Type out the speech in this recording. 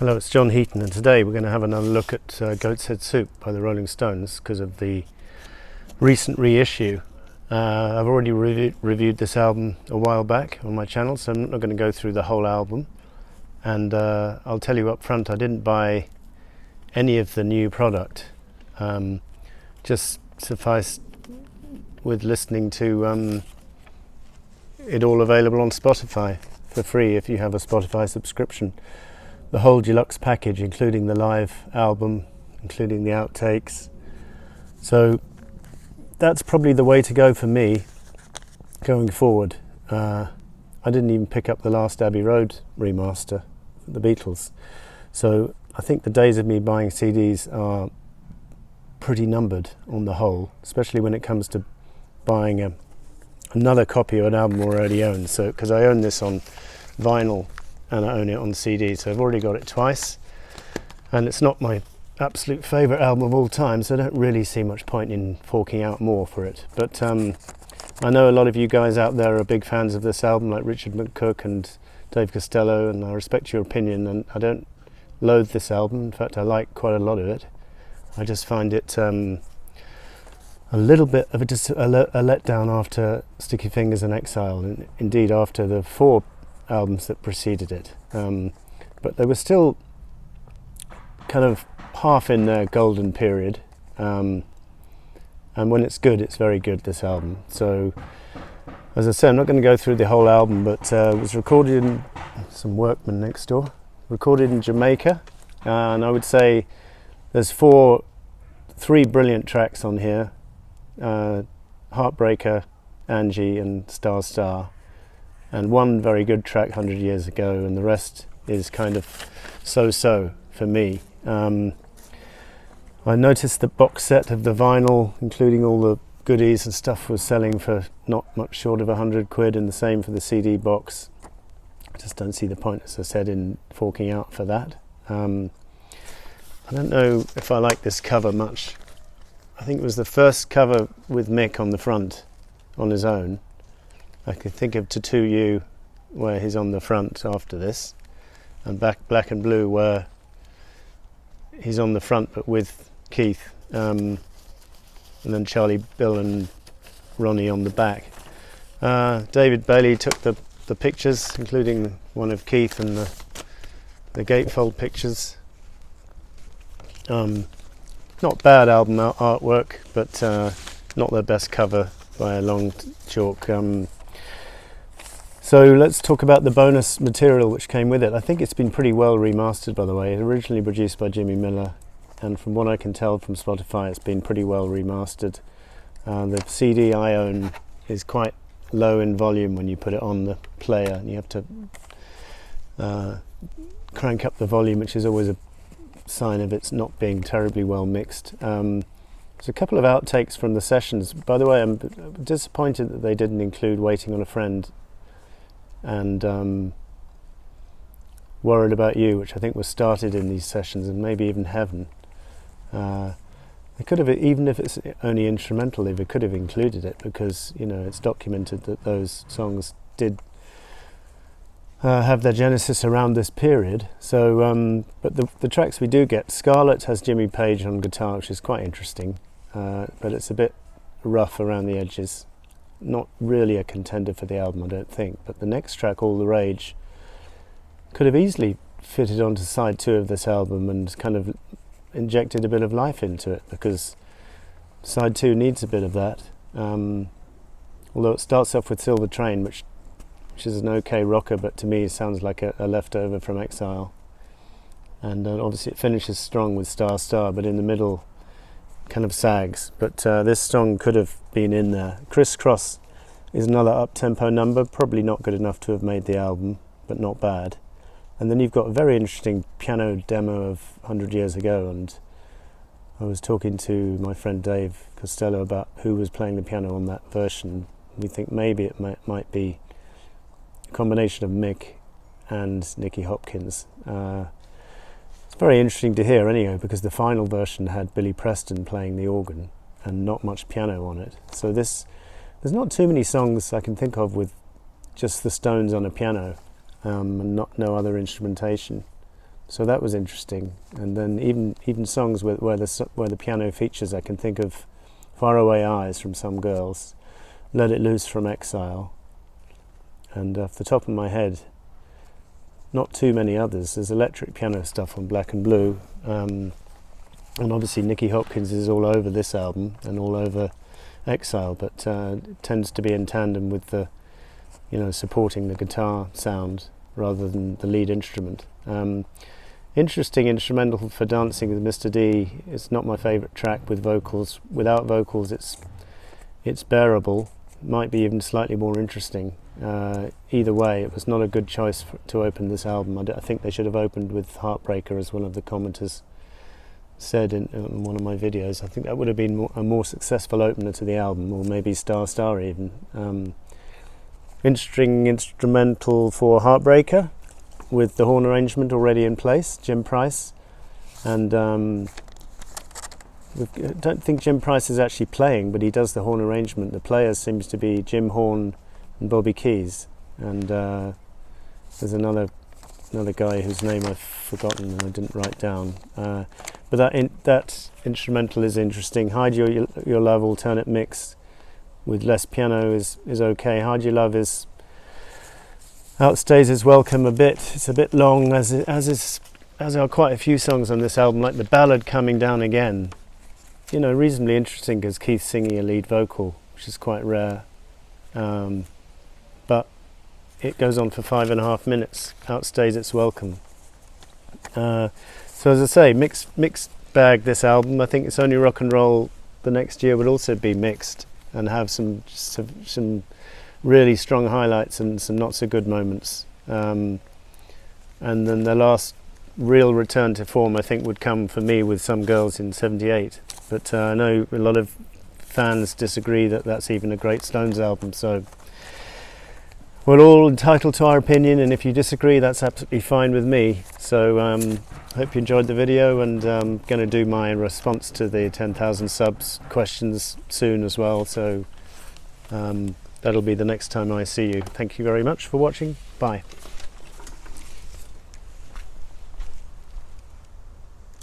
Hello, it's John Heaton, and today we're going to have another look at Goat's Head Soup by the Rolling Stones because of the recent reissue. I've already reviewed this album a while back on my channel, so I'm not going to go through the whole album. And I'll tell you up front, I didn't buy any of the new product. Just suffice with listening to it all available on Spotify for free if you have a Spotify subscription. The whole deluxe package, including the live album, including the outtakes. So that's probably the way to go for me going forward. I didn't even pick up the last Abbey Road remaster, the Beatles. So I think the days of me buying CDs are pretty numbered on the whole, especially when it comes to buying another copy of an album I already own. So because I own this on vinyl and I own it on CD, so I've already got it twice, and it's not my absolute favourite album of all time, so I don't really see much point in forking out more for it. But I know a lot of you guys out there are big fans of this album, like Richard McCook and Dave Costello, and I respect your opinion, and I don't loathe this album. In fact, I like quite a lot of it. I just find it a little bit of a letdown after Sticky Fingers and Exile, and indeed after the 4 albums that preceded it, but they were still kind of half in their golden period, and when it's good, it's very good, this album. So as I say, I'm not going to go through the whole album, but it was recorded in some workmen next door, recorded in Jamaica, and I would say there's 3 brilliant tracks on here: Heartbreaker, Angie and Star Star, and one very good track 100 Years Ago, and the rest is kind of so-so for me. I noticed the box set of the vinyl, including all the goodies and stuff, was selling for not much short of £100, and the same for the CD box. I just don't see the point, as I said, in forking out for that. I don't know if I like this cover much. I think it was the first cover with Mick on the front on his own. I could think of Tattoo You, where he's on the front after this, and Black and Blue, where he's on the front but with Keith, and then Charlie, Bill and Ronnie on the back. David Bailey took the pictures, including one of Keith and the gatefold pictures. Not bad album artwork, but not their best cover by a long chalk. So let's talk about the bonus material which came with it. I think it's been pretty well remastered, by the way. Originally produced by Jimmy Miller, and from what I can tell from Spotify, it's been pretty well remastered. The CD I own is quite low in volume when you put it on the player, and you have to crank up the volume, which is always a sign of it's not being terribly well mixed. There's a couple of outtakes from the sessions. By the way, I'm disappointed that they didn't include Waiting on a Friend and Worried About You, which I think was started in these sessions, and maybe even Heaven. They could have, even if it's only instrumental, they could have included it, because it's documented that those songs did have their genesis around this period. So, but the tracks we do get, Scarlet has Jimmy Page on guitar, which is quite interesting, but it's a bit rough around the edges. Not really a contender for the album, I don't think. But the next track, All the Rage, could have easily fitted onto side 2 of this album and kind of injected a bit of life into it, because side 2 needs a bit of that. Although it starts off with Silver Train, which is an okay rocker, but to me sounds like a leftover from Exile. And obviously it finishes strong with Star Star, but in the middle kind of sags. But this song could have been in there. Crisscross is another up-tempo number, probably not good enough to have made the album, but not bad. And then you've got a very interesting piano demo of 100 Years Ago, and I was talking to my friend Dave Costello about who was playing the piano on that version. We think maybe it might be a combination of Mick and Nicky Hopkins. It's very interesting to hear anyway, because the final version had Billy Preston playing the organ and not much piano on it. So there's not too many songs I can think of with just the Stones on a piano, and no other instrumentation. So that was interesting. And then even songs where the piano features, I can think of Faraway Eyes from Some Girls, Let It Loose from Exile, and off the top of my head, not too many others. There's electric piano stuff on Black and Blue, and obviously Nicky Hopkins is all over this album and all over Exile, but it tends to be in tandem with the, supporting the guitar sound rather than the lead instrument. Interesting instrumental for Dancing with Mr. D. It's not my favourite track with vocals. Without vocals, it's bearable. Might be even slightly more interesting. Either way, it was not a good choice to open this album. I think they should have opened with Heartbreaker, as one of the commenters said in one of my videos. I think that would have been a more successful opener to the album, or maybe Star Star even. Interesting instrumental for Heartbreaker, with the horn arrangement already in place, Jim Price. And I don't think Jim Price is actually playing, but he does the horn arrangement. The player seems to be Jim Horn and Bobby Keys. And there's another guy whose name I've forgotten and I didn't write down. But that instrumental is interesting. Hide Your Love alternate mix with less piano is okay. Hide Your Love outstays its welcome a bit. It's a bit long, as are quite a few songs on this album, like the ballad Coming Down Again. Reasonably interesting because Keith's singing a lead vocal, which is quite rare. But it goes on for 5.5 minutes, outstays its welcome. So as I say, mixed bag this album. I think It's Only Rock and Roll the next year would also be mixed and have some really strong highlights and some not so good moments. And then the last real return to form, I think, would come for me with Some Girls in '78. But I know a lot of fans disagree that that's even a great Stones album. So we're all entitled to our opinion, and if you disagree, that's absolutely fine with me. So hope you enjoyed the video, and I'm going to do my response to the 10,000 subs questions soon as well. So that'll be the next time I see you. Thank you very much for watching. Bye.